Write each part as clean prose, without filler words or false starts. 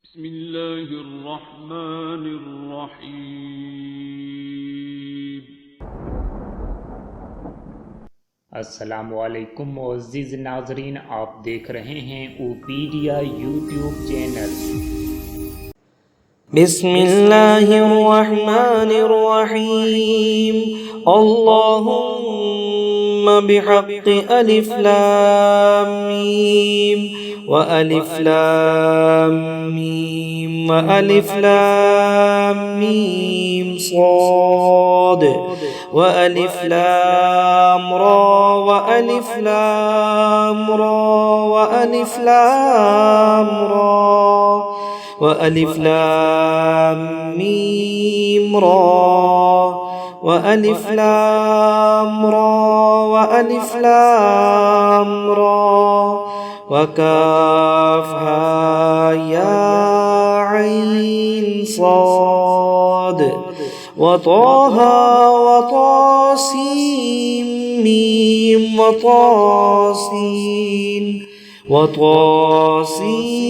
بسم الله الرحمن الرحیم۔ अस्सलामुअलैकुम मुअज़्ज़िज़ नाज़रीन, आप देख रहे हैं ओपीडिया यूट्यूब चैनल। बिस्मिल्लाहिर्रहमानिर्रहीम। अल्लाहुम्म बिहक़्क़ि अलिफ लाम मीम व अलिफ लाम मीम व अलिफ लाम मीम साद व अलिफ लाम रा व अलिफ लाम रा व अलिफ लाम रा وألف لام ميم را وألف لام را وألف لام را وكافها يا عين صاد وطه وطاسين ميم وطاسين وطاسين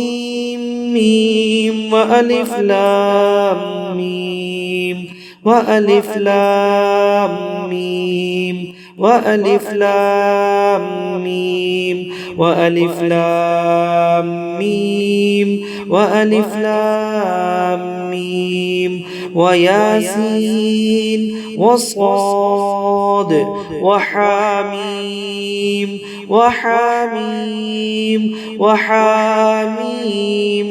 ميم وألف لام ميم وألف لام ميم وألف لام ميم وألف لام ميم وألف لام ميم وياسين وصاد وحاميم وحاميم وحاميم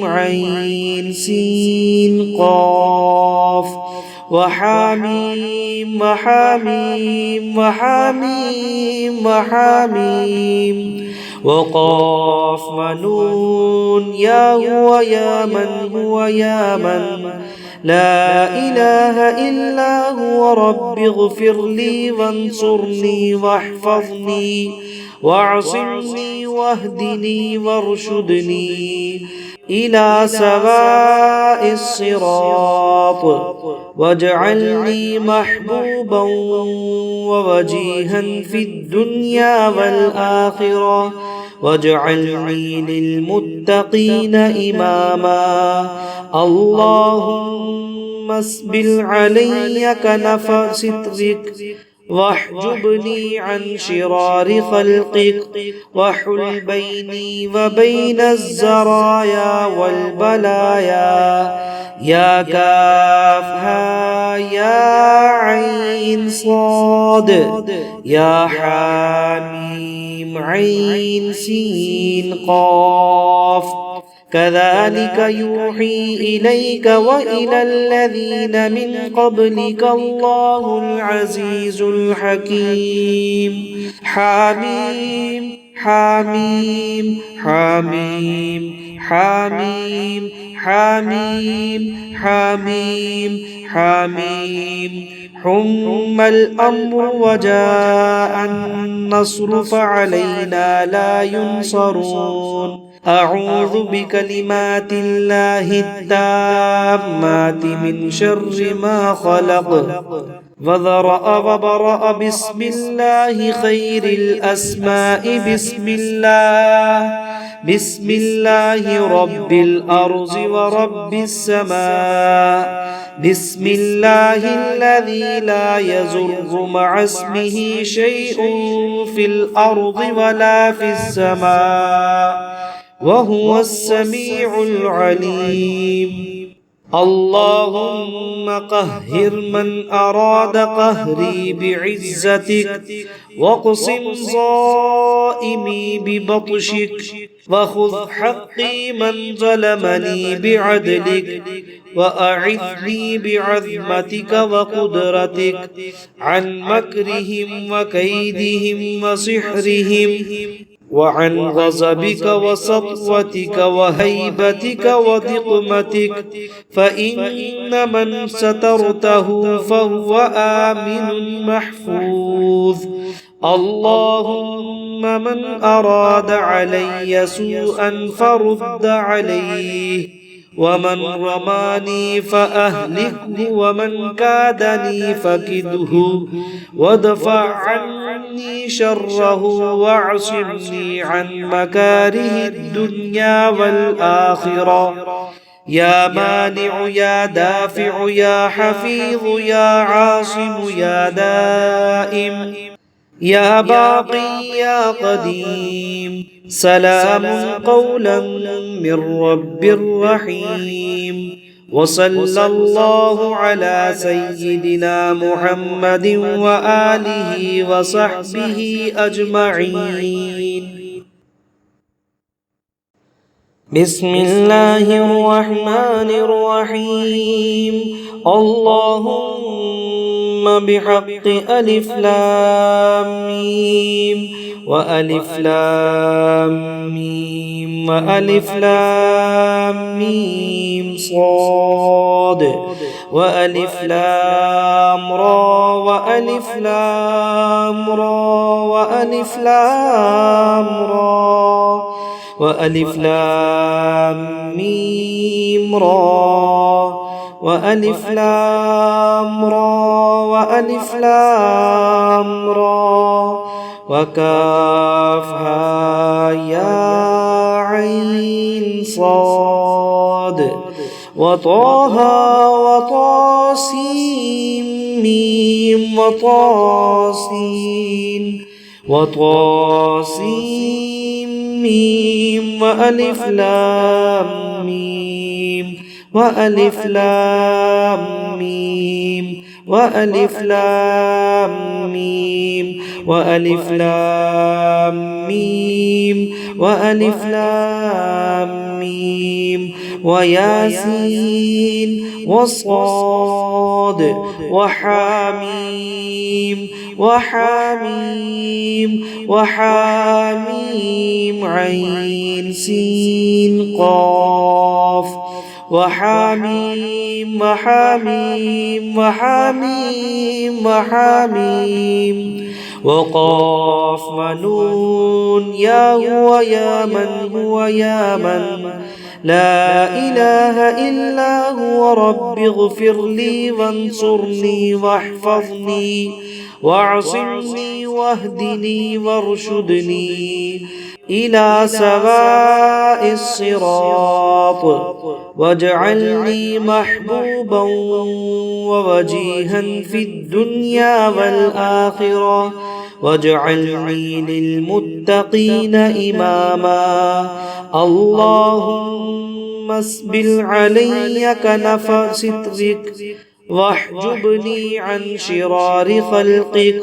عين سين قاف وحاميم وحاميم وحاميم وحاميم وقاف ونون يا هو يا من هو يا من لا إله إلا هو رب اغفر لي وانصرني واحفظني واعصمني واهدني وارشدني إلى سواء الصراط واجعلني محبوبا ووجيها في الدنيا والآخرة واجعلني للمتقين إماما اللهم اسبل علي كنف سترك واحجبني عن شرار خلقك وحل بيني وبين الزرايا والبلايا يا كافها يا عين صاد يا حاميم عين سين قاف كذلك يوحي إليك وإلى الذين من قبلك الله العزيز الحكيم حميم حميم حميم حميم حميم حميم حميم حم الأمر وجاء النصر فعلينا لا ينصرون أعوذ بكلمات الله التامات من شر ما خلق وذرأ وبرأ بسم الله خير الأسماء بسم الله رب الأرض ورب السماء بسم الله الذي لا يضر مع اسمه شيء في الأرض ولا في السماء وهو السميع العليم اللهم قهر من أراد قهري بعزتك واقسم ظائمي ببطشك وخذ حقي من ظلمني بعدلك وأعذني بعظمتك وقدرتك عن مكرهم وكيدهم وسحرهم وعن غضبك وسطوتك وهيبتك وضقمتك فإن من سترته فهو آمن محفوظ اللهم من أراد علي سوءا فرد عليه ومن رماني فأهلكه ومن كادني فكده وادفع عني شره واعصمني عن مكاره الدنيا والآخرة يا مانع يا دافع يا حفيظ يا عاصم يا دائم يا باقي يا قديم سلام قولا من رب رحيم وصلى الله على سيدنا محمد وآله وصحبه أجمعين. بسم الله الرحمن الرحيم. اللهم بحق ألف لام ميم وألف لام ميم وألف لام ميم صاد وألف لام را وألف لام را وألف لام را وألف لام ميم را وألف لام را وألف لام را وكافها يا عين صاد وطه وطاسين ميم وطاسين وطاسين ميم وألف لام ميم وألف لام ميم وألف لام ميم وألف لام ميم وألف لام ميم وياسين وصاد وحاميم وحاميم وحاميم عين سين قاف وحاميم وحاميم وحاميم وحاميم وقاف ونون يا هو يا من هو يا من لا إله إلا هو رب اغفر لي وانصرني واحفظني واعصمني واهدني وارشدني إلى سواء الصراط واجعلني محبوبا ووجيها في الدنيا والآخرة واجعلني للمتقين إماما. اللهم اسبل علي كنف سترك واحجبني عن شرار خلقك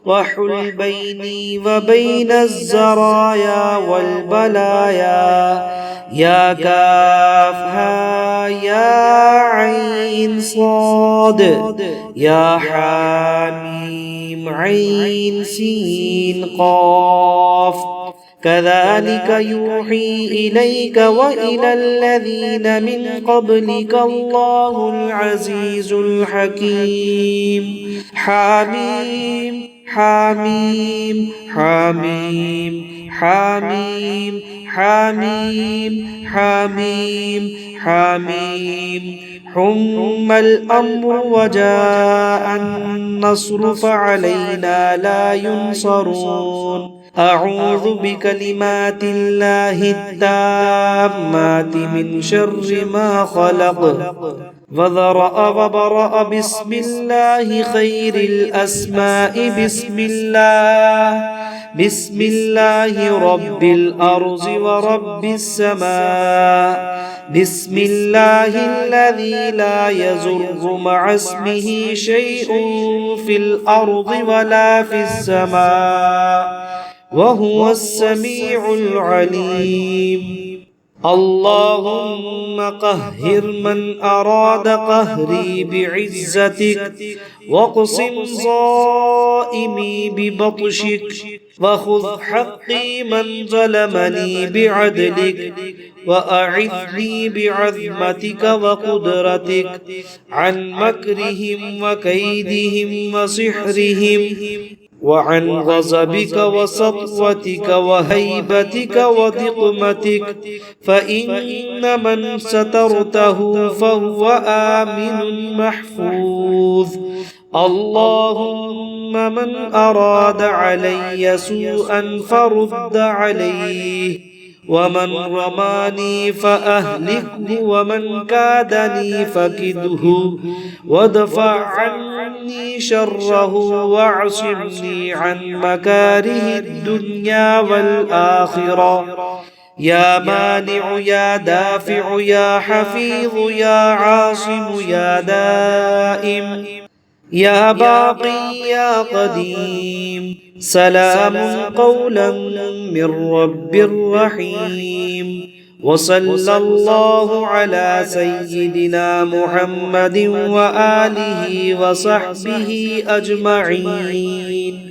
وحل بيني وبين الزرايا والبلايا. يا كافها يا عين صاد يا حاميم عين سين قاف كذلك يوحي إليك وإلى الذين من قبلك الله العزيز الحكيم. حميم حميم حميم حميم حميم حميم حميم حم الأمر وجاء النصر فعلينا لا ينصرون. أعوذ بكلمات الله التامات من شر ما خلق وذرأ وبرأ بسم الله خير الأسماء بسم الله رب الأرض ورب السماء بسم الله الذي لا يضر مع اسمه شيء في الأرض ولا في السماء وهو السميع العليم. اللهم قهر من أراد قهري بعزتك واقسم ظائمي ببطشك وخذ حقي من ظلمني بعدلك وأعذني بعظمتك وقدرتك عن مكرهم وكيدهم وسحرهم وعن غضبك وسطوتك وهيبتك وضقمتك فإن من سترته فهو آمن محفوظ. اللهم من أراد علي سوءا فرد عليه ومن رماني فأهلكه ومن كادني فكده وادفع عني شره واعصمني عن مكاره الدنيا والآخرة يا مانع يا دافع يا حفيظ يا عاصم يا دائم يا باقي يا قديم سلام قولا من رب رحيم وصلى الله على سيدنا محمد وآله وصحبه أجمعين